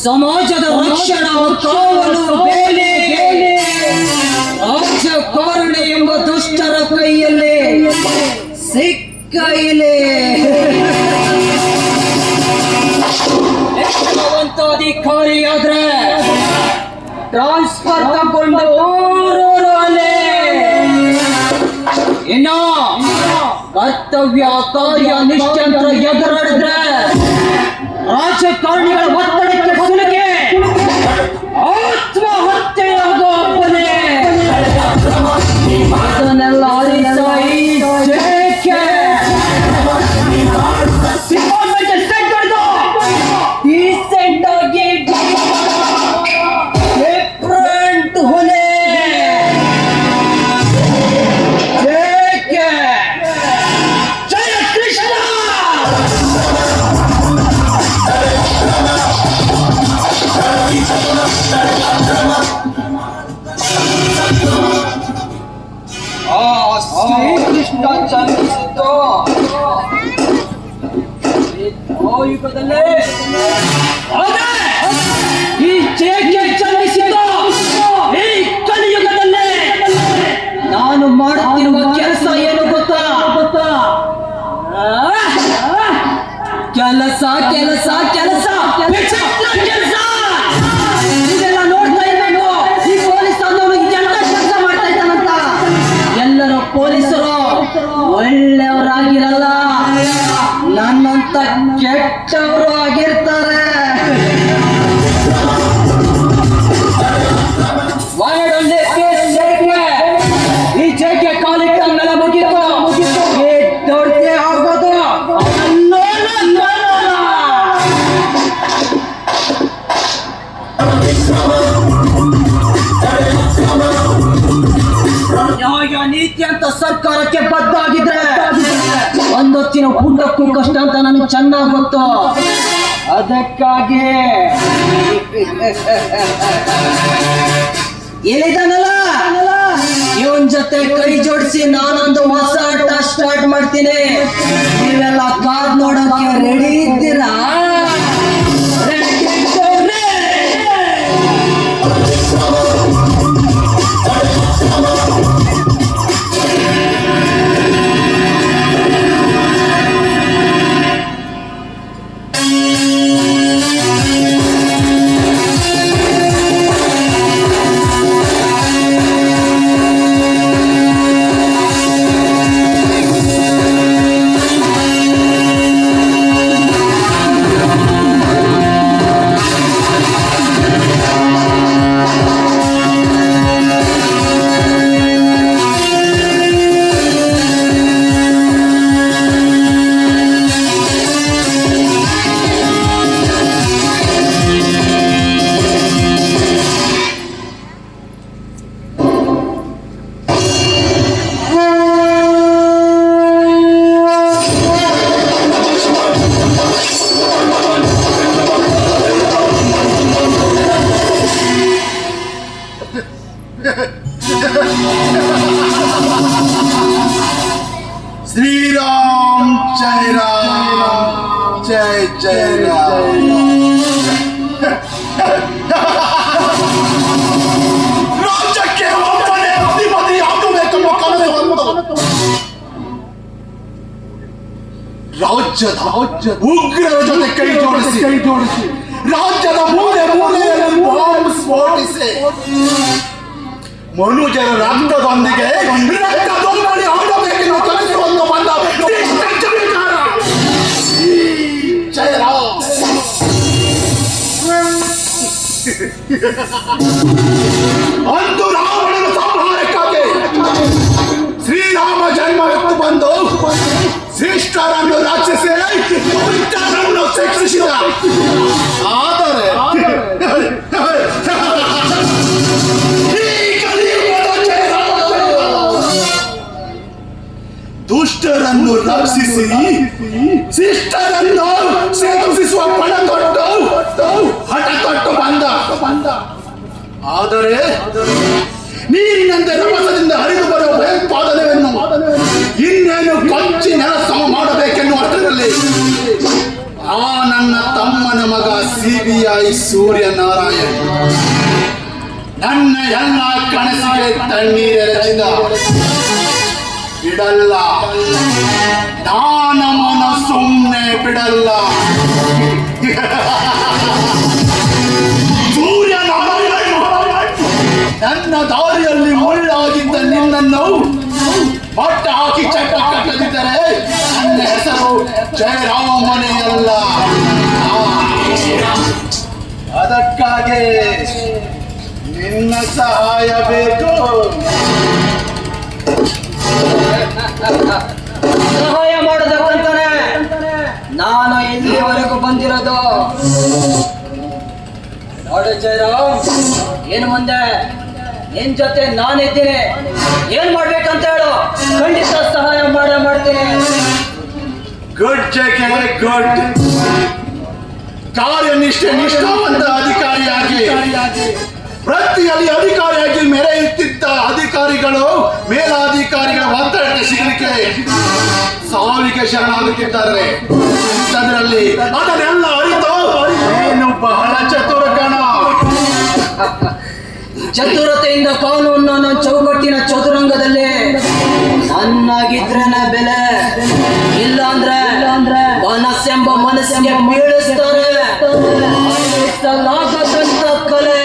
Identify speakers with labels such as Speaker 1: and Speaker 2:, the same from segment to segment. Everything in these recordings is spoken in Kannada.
Speaker 1: ಸಮಾಜದ ರಕ್ಷಣಾ ಕಾವಲು ಬೇಲೆ ರಾಜಕಾರಣಿ ಎಂಬ ದುಷ್ಟರ ಕೈಯಲ್ಲಿ ಸಿಕ್ಕೈಲೆ ಲೆಕ್ಕವಂತ ಅಧಿಕಾರಿಯಾದ್ರೆ ಟ್ರಾನ್ಸ್ಫರ್ ತಗೊಂಡು ಊರೂರು ಅಲೆ ಇನ್ನು ಕರ್ತವ್ಯ ಕಾರ್ಯ ನಿಷ್ಠಂತ್ರ ಎದುರಾಡಿದ್ರೆ ರಾಜಕಾರಣಿಗಳ ಒತ್ತಡಕ್ಕೆ ಸಿಲುಕಿ ಆತ್ಮಹತ್ಯೆಯಾಗೋ ಒಬ್ಬನೇ ಅದನ್ನೆಲ್ಲ ಡೀಸೆಂಟ್ ಆಗಿ ಡಿಫರೆಂಟ್ ಹೊಲೆ ಜಯ ಕೃಷ್ಣ ಶ್ರೀಕೃಷ್ಣ ಜನ್ಮಿಸಿದ್ದು ಯುಗದಲ್ಲೇ ಈ ಜೇಕೆ ಜನ್ಮಿಸಿದ್ದು ಈ ಕಲಿಯುಗದಲ್ಲೇ ನಾನು ಮಾಡುತ್ತಿರುವ ಕೆಲಸ ಏನು ಗೊತ್ತಾ ಕೆಲಸ ಕೆಲಸ ಕೆಲಸ ಕೆಲಸ ಇದೆಲ್ಲ ನೋಡ್ತಾ ಇದ್ದೇನು ಈ ಪೊಲೀಸ್ ಎಂತ ಕೆಲಸ ಮಾಡ್ತಾ ಇದ್ದಾನಂತ ಎಲ್ಲರೂ ಪೊಲೀಸರು ಒಳ್ಳೆಯವರಾಗಿರಲ್ಲ ನನ್ನಂತ ಕೆಟ್ಟವರು ಆಗಿರ್ತಾರೆ ಈ ಜೇಕೆ ಕಾಲಿಟ್ಟ ಮೇಲೆ ಮುಗಿತು ದೊಡ್ಡೇ ಆಗ್ಬೋದು ನ್ಯಾಯ ನೀತಿ ಅಂತ ಸರ್ಕಾರಕ್ಕೆ ಬದ್ಧ ಆಗಿದ್ರೆ ಒಂದೊತ್ತಿನ ಊಟಕ್ಕೂ ಕಷ್ಟ ಅಂತ ನನಗೆ ಚೆನ್ನಾಗಿ ಗೊತ್ತು ಅದಕ್ಕಾಗಿ ಎಲ್ಲಿದ್ದಾನಲ್ಲ ಇವನ್ ಜೊತೆ ಕೈ ಜೋಡಿಸಿ ನಾನೊಂದು ಹೊಸ ಆಟ ಸ್ಟಾರ್ಟ್ ಮಾಡ್ತೀನಿ ನೀವೆಲ್ಲ ಕಾದ್ ನೋಡೋಕೆ ರೆಡಿ ಇದ್ದೀರಾ
Speaker 2: श्रीराम जय राम जय जय राम ರಾಜ್ಯಕ್ಕೆ ಒಬ್ಬನೇ ಅಧಿಪತಿ ಆಗಬೇಕೆಂಬ ಕನಸು ರಾಜ್ಯದ ಉಗ್ರರ ಜೊತೆ ಕೈ ಜೋಡಿಸಿ ರಾಜ್ಯದ ಮೂಲೆ ಮೂಲೆಯಲ್ಲಿ ಬಾಂಬ್ ಸ್ಫೋಟಿಸಿ ಮನುಜರ ರಕ್ತದೊಂದಿಗೆ ರಕ್ತದೊಂದಿಗೆ ಆಡಬೇಕೆಂಬ ಕನಸನ್ನು ಬಂದ ಜಯರಾಮ್ ಅಂದು ರಾವಣನ ಸಂಹಾರಕ್ಕಾಗಿ ಶ್ರೀರಾಮ ಜನ್ಮ ಎತ್ತು ಬಂದು ಶ್ರೇಷ್ಠರನ್ನು ರಾಕ್ಷಸೆ ದುಷ್ಟರನ್ನು ಶಿಕ್ಷಿಸಿದ ಆದರೆ ದುಷ್ಟರನ್ನು ರಕ್ಷಿಸಿ ಶಿಷ್ಟರನ್ನು ಸೇವಿಸುವ ಪಣ ಕೊಟ್ಟು ಹಠ ತೊಟ್ಟು ಬಂದ. ಆದರೆ ನೀರಿನಂತೆ ರಭಸದಿಂದ ಹರಿದು ಬರುವ ಭಯೋತ್ಪಾದನೆಯನ್ನು ಇನ್ನೇನು ಕೊಚ್ಚಿ ನೆಲ ಸಮ ಮಾಡಬೇಕೆನ್ನುವಷ್ಟರಲ್ಲಿ ಆ ನನ್ನ ತಮ್ಮನ ಮಗ CBI ಸೂರ್ಯನಾರಾಯಣ್ ನನ್ನ ಎಲ್ಲ ಕನಸಿಗೆ ತಣ್ಣೀರೆರಚಿದ. ಬಿಡಲ್ಲ, ನಾನಮ್ಮನ ಸುಮ್ಮನೆ ಬಿಡಲ್ಲ. ಸೂರ್ಯನಾರಾಯಣ್ ನನ್ನ ದಾರಿಯಲ್ಲಿ ಮುಳ್ಳಾಗಿದ್ದ ನಿನ್ನನ್ನು ಮಟ್ಟ ಹಾಕಿ ಚಟ್ಟ ಕಟ್ಟದಿದ್ದರೆ ನನ್ನ ಹೆಸರು ಜಯರಾಮನೆಯಲ್ಲ. ಅದಕ್ಕಾಗಿ ನಿನ್ನ ಸಹಾಯ ಬೇಕು.
Speaker 1: ಸಹಾಯ ಮಾಡೋದಕ್ಕಂತಾನೆ ನಾನು ಇಲ್ಲಿವರೆಗೂ ಬಂದಿರೋದು. ನೋಡು ಜಯರಾಮ್, ಏನು ಮುಂದೆ ನಿನ್ ಜೊತೆ ನಾನಿದ್ದೀನಿ. ಏನ್ ಮಾಡ್ಬೇಕಂತ ಹೇಳು, ಖಂಡಿತ ಸಹಾಯ ಮಾಡ್ತೀನಿ.
Speaker 2: Good JK, good. ಕಾರ್ಯನಿಷ್ಠೆ ನಿಷ್ಠಾವಂತ ಅಧಿಕಾರಿಯಾಗಿ ವೃತ್ತಿಯಲ್ಲಿ ಅಧಿಕಾರಿಯಾಗಿ ಮೆರೆಯುತ್ತಿದ್ದ ಅಧಿಕಾರಿಗಳು ಮೇಲಾಧಿಕಾರಿಗಳ ಒತ್ತಡಕ್ಕೆ ಸಿಗಲಿಕ್ಕೆ ಸಾವಿಗೆ ಶರಣಾಗುತ್ತಿದ್ದಾರೆ. ಅದರಲ್ಲಿ ಅದನ್ನೆಲ್ಲ ಅರಿತು ನೀನು ಬಹಳ ಚತುರ ಕಣ.
Speaker 1: ಚತುರತೆಯಿಂದ ಕಾನೂನನ್ನು ಚೌಕಟ್ಟಿನ ಚದುರಂಗದಲ್ಲಿ ನನ್ನಾಗಿದ್ರೇನೆ ಬೆಲೆ, ಇಲ್ಲ ಅಂದ್ರೆ ಮನಸ್ಸೆಂಬ ಮನಸ್ಸಿಗೆ ಬೀಳಿಸ್ತಾರೆ ಲಾಗದಂತ ಕಲೆ.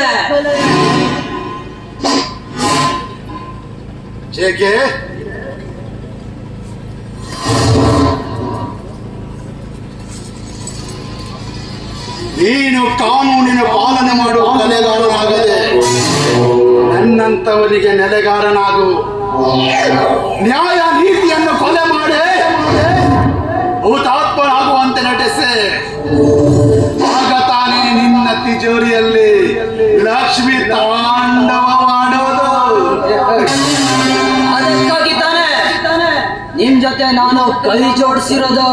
Speaker 2: ಜೆಕೆ, ನೀನು ಕಾನೂನಿನ ಪಾಲನೆ ಮಾಡುವ ನೆಲೆಗಾರನಾಗದೆ ನನ್ನಂತವರಿಗೆ ನೆಲೆಗಾರನಾಗು. ನ್ಯಾಯ ನೀತಿಯನ್ನು ಕೊಲೆ ಮಾಡಿ ಹುತಾತ್ಮರಾಗುವಂತೆ ನಟಿಸೆ. ಆಗ ತಾನೇ ನಿನ್ನ ತಿಜೋರಿಯಲ್ಲಿ ಲಕ್ಷ್ಮಿ ತಾಂಡವವಾಡುವುದು.
Speaker 1: ಅದಕ್ಕಾಗಿ ತಾನೇ ನಿಮ್ ಜೊತೆ ನಾನು ಕೈ ಜೋಡಿಸಿರೋದು.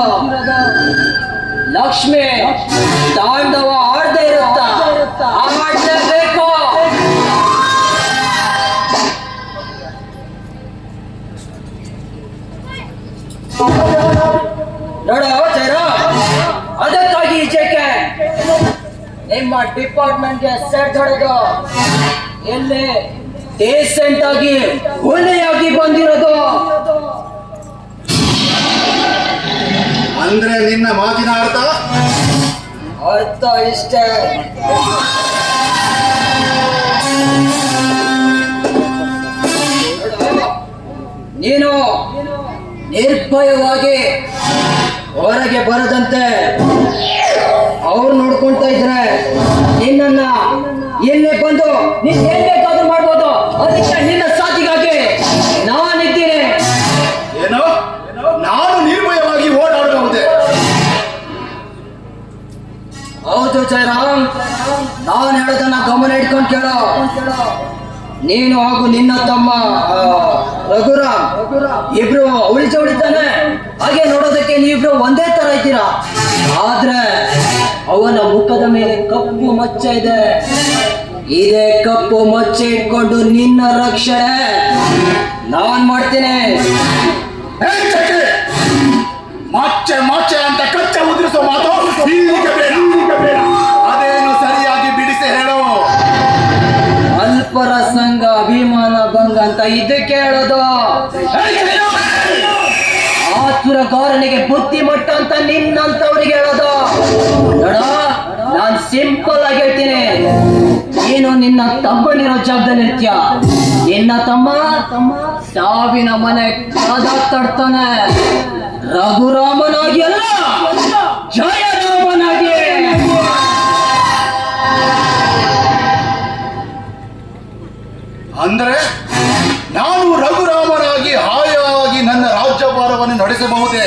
Speaker 1: ಲಕ್ಷ್ಮಿ ತಾಂಡವ ಆಡದೆ ಇರುತ್ತಾ, ಆಡಲೇಬೇಕು. ನೋಡು ಜಯರಾಮ್, ಅದಕ್ಕಾಗಿ ಈಚೆಗೆ ನಿಮ್ಮ ಡಿಪಾರ್ಟ್ಮೆಂಟ್ಗೆ ಸೆಟ್ ಹೊಡೆದು ಎಲ್ಲಿ ಡೀಸೆಂಟ್ ಆಗಿ ಒಳ್ಳೆಯಾಗಿ ಬಂದಿರೋದು.
Speaker 2: ಅಂದ್ರೆ ನಿನ್ನ ಮಾತಿನ
Speaker 1: ಅರ್ಥ ಇಷ್ಟೇ. ನೀನು ನಿರ್ಭಯವಾಗಿ ಹೊರಗೆ ಬರದಂತೆ ಅವ್ರು ನೋಡ್ಕೊಂತ ಇದ್ರೆ ನಿನ್ನನ್ನ ಎಲ್ಲಿ ಬಂದು ನೀನ್ ಏನ್ ಬೇಕಾದ್ರೂ ಮಾಡ್ಬೋದು. ಅದಕ್ಕೆ ನಿನ್ನ ಸಾಥಿಗಾಗಿ ನಾನಿದ್ದೀನಿ.
Speaker 2: ಏನೋ ನಾನು ನಿರ್ಭಯವಾಗಿ ಓಡಾಡಬಹುದೇ?
Speaker 1: ಹೌದು ಜಯರಾಮ್, ನಾನು ಹೇಳೋದನ್ನ ಗಮನ ಇಟ್ಕೊಂಡು ಕೇಳೋ. ನೀನು ಹಾಗೂ ನಿನ್ನ ತಮ್ಮ ರಘುರಾಮ್ ಇಬ್ರು ಅವಳಿ ಜವಳಿತಾನೆ. ಹಾಗೆ ನೋಡೋದಕ್ಕೆ ನೀವಿಬ್ರು ಒಂದೇ ತರ ಇದ್ದೀರಾ. ಆದ್ರೆ ಅವನ ಮುಖದ ಮೇಲೆ ಕಪ್ಪು ಮಚ್ಚೆ ಇದೆ. ಇದೇ ಕಪ್ಪು ಮಚ್ಚೆ ಇಟ್ಕೊಂಡು ನಿನ್ನ ರಕ್ಷಣೆ ನಾನ್ ಮಾಡ್ತೀನಿ.
Speaker 2: ಮಚ್ಚೆ ಮಚ್ಚೆ ಅಂತ ಕಚ್ಚೆ ಉದುರಿಸೋ ಮಾತು ಇಲ್ಲಿಗೆ ಬೇಡ. ಅದೇನು ಸರಿಯಾಗಿ ಬಿಡಿಸಿ ಹೇಳು.
Speaker 1: ಅಲ್ಪರ ಸಂಘ ಅಭಿಮಾನ ಭಂಗ ಅಂತ ಇದಕ್ಕೆ ಹೇಳೋದು. ಆತುರಗಾರನಿಗೆ ಬುದ್ಧಿಮಟ್ಟ ಅಂತ ನಿನ್ನಂತವ್ರಿಗೆ ಹೇಳೋದು. ನೋಡ, ನಾನ್ ಸಿಂಪಲ್ ಆಗಿ ಹೇಳ್ತೀನಿ. ನೀನು ನಿನ್ನ ತಮ್ಮನಿರೋ ಜಾಗದಲ್ಲಿ ಇರ್ತೀಯ. ನಿನ್ನ ತಮ್ಮ ಸಾವಿನ ಮನೆ ಕಾದ ತಡ್ತಾನೆ. ರಘುರಾಮನಾಗಿ ಅಲ್ಲ, ಜಯರಾಮನಾಗಿ.
Speaker 2: ಅಂದ್ರೆ ನಾನು ರಘುರಾಮರಾಗಿ ಹಾಯಾಗಿ ನನ್ನ ರಾಜ್ಯಭಾರವನ್ನು ನಡೆಸಬಹುದೇ?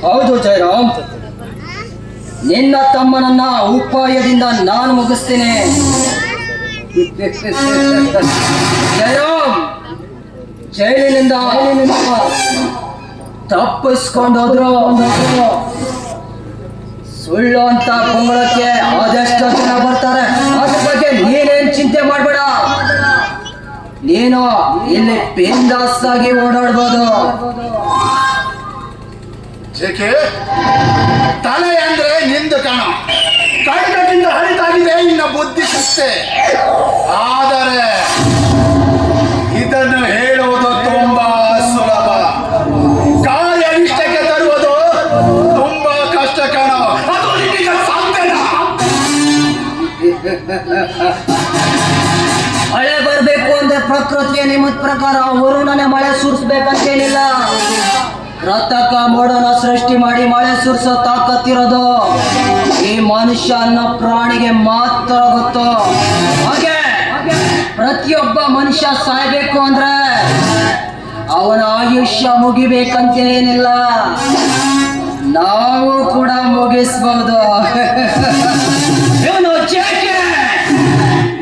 Speaker 1: ಹೌದು ಜಯರಾಮ್, ನಿನ್ನ ತಮ್ಮನನ್ನ ಉಪಾಯದಿಂದ ನಾನು ಮುಗಿಸ್ತೇನೆ. ಜಯರಾಮ್, ಜೈಲಿನಿಂದ ತಪ್ಪಿಸ್ಕೊಂಡು ಹೋದ್ರು. ಸುಳ್ಳು ಅಂತ ಕುಂಬಳಕ್ಕೆ ಅದೆಷ್ಟೋ ಜನ ಬರ್ತಾರೆ. ಅದ್ರ ಬಗ್ಗೆ ನೀನೇನ್ ಚಿಂತೆ ಮಾಡ್ಬೇಡ. ನೀನು ಇಲ್ಲಿ ಬಿಂದಾಸ್ ಆಗಿ ಓಡಾಡ್ಬೋದು.
Speaker 2: ಜೇಕೆ ತಲೆ ಅಂದ್ರೆ ನಿಂದು ಕಣ. ಕಡಗದಿಂದ ಹರಿತಾಗಿದೆ ಇನ್ನ ಬುದ್ಧಿ ಶಕ್ತಿ. ಆದರೆ ಇದನ್ನು ಹೇಳುವುದು ತುಂಬಾ ಸುಲಭ, ಕಾರ್ಯನಿಷ್ಠಕ್ಕೆ ತರುವುದು ತುಂಬಾ ಕಷ್ಟ ಕಣ. ಅದು ನಿನಗೆ ಸಾಧ್ಯನಾ?
Speaker 1: ಮಳೆ ಬರ್ಬೇಕು ಅಂದ್ರೆ ಪ್ರಕೃತಿಯ ನಿಯಮದ ಪ್ರಕಾರ ವರುಣನೆ ಮಳೆ ಸುರಿಸ್ಬೇಕಂತೇನಿಲ್ಲ. ಕೃತಕ ಮೋಡನ ಸೃಷ್ಟಿ ಮಾಡಿ ಮಳೆ ಸುರಿಸೋ ತಾಕತ್ತಿರೋದು ಈ ಮನುಷ್ಯ ಅನ್ನೋ ಪ್ರಾಣಿಗೆ ಮಾತ್ರ ಗೊತ್ತು. ಹಾಗೆ ಪ್ರತಿಯೊಬ್ಬ ಮನುಷ್ಯ ಸಾಯ್ಬೇಕು ಅಂದ್ರೆ ಅವನ ಆಯುಷ್ಯ ಮುಗಿಬೇಕಂತೇನಿಲ್ಲ, ನಾವು ಕೂಡ ಮುಗಿಸ್ಬಹುದು. ಇವನು ಜೇಕೆ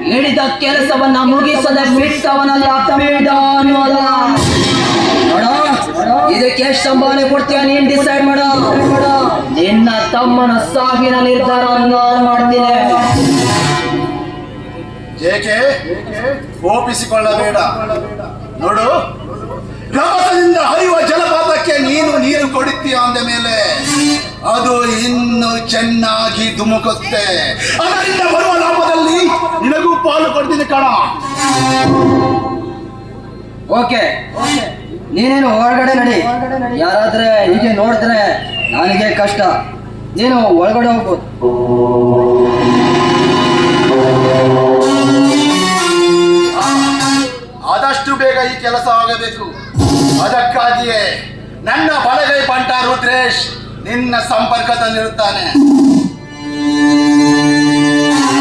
Speaker 1: ಹಿಡಿದ ಕೆಲಸವನ್ನ ಮುಗಿಸದೆ ಬಿಟ್ಟವನಲ್ಲ, ಅನ್ನೋಲ್ಲ. ನೋಡ, ಇದಕ್ಕೆ ಎಷ್ಟು ಸಂಭಾವನೆ ಕೊಡ್ತೀಯ ನೀನ್ ಡಿಸೈಡ್ ಮಾಡ. ನಿನ್ನ ತಮ್ಮನ ಸಾವಿನ ನಿರ್ಧಾರ ನಾನು ಮಾಡ್ತೀನಿ.
Speaker 2: ಜೇಕೆ ಕೋಪಿಸಿಕೊಳ್ಳಬೇಡ. ನೋಡು, ರಭಸದಿಂದ ಹರಿಯುವ ಜಲಪಾತಕ್ಕೆ ನೀನು ನೀರು ಕೊಡುತ್ತೀಯ ಅಂದ ಮೇಲೆ ಅದು ಇನ್ನು ಚೆನ್ನಾಗಿ ಧುಮುಕುತ್ತೆ. ಅದರಿಂದ ಬರುವ ಲಾಭದಲ್ಲಿ ನಿನಗೂ ಪಾಲು ಕೊಡ್ತೀನಿ ಕಣ.
Speaker 1: ಓಕೆ, ನೀನೇನು ಹೊರಗಡೆ ನಡಿ. ಯಾರಾದ್ರೆ ಹೀಗೆ ನೋಡಿದ್ರೆ ನನಗೆ ಕಷ್ಟ. ನೀನು ಒಳಗಡೆ ಹೋಗ್ಬೋದು.
Speaker 2: ಆದಷ್ಟು ಬೇಗ ಈ ಕೆಲಸ ಆಗಬೇಕು. ಅದಕ್ಕಾಗಿಯೇ ನನ್ನ ಬಲಗೈ ಬಂಟ ರುದ್ರೇಶ್ ನಿನ್ನ ಸಂಪರ್ಕದಲ್ಲಿರುತ್ತಾನೆ.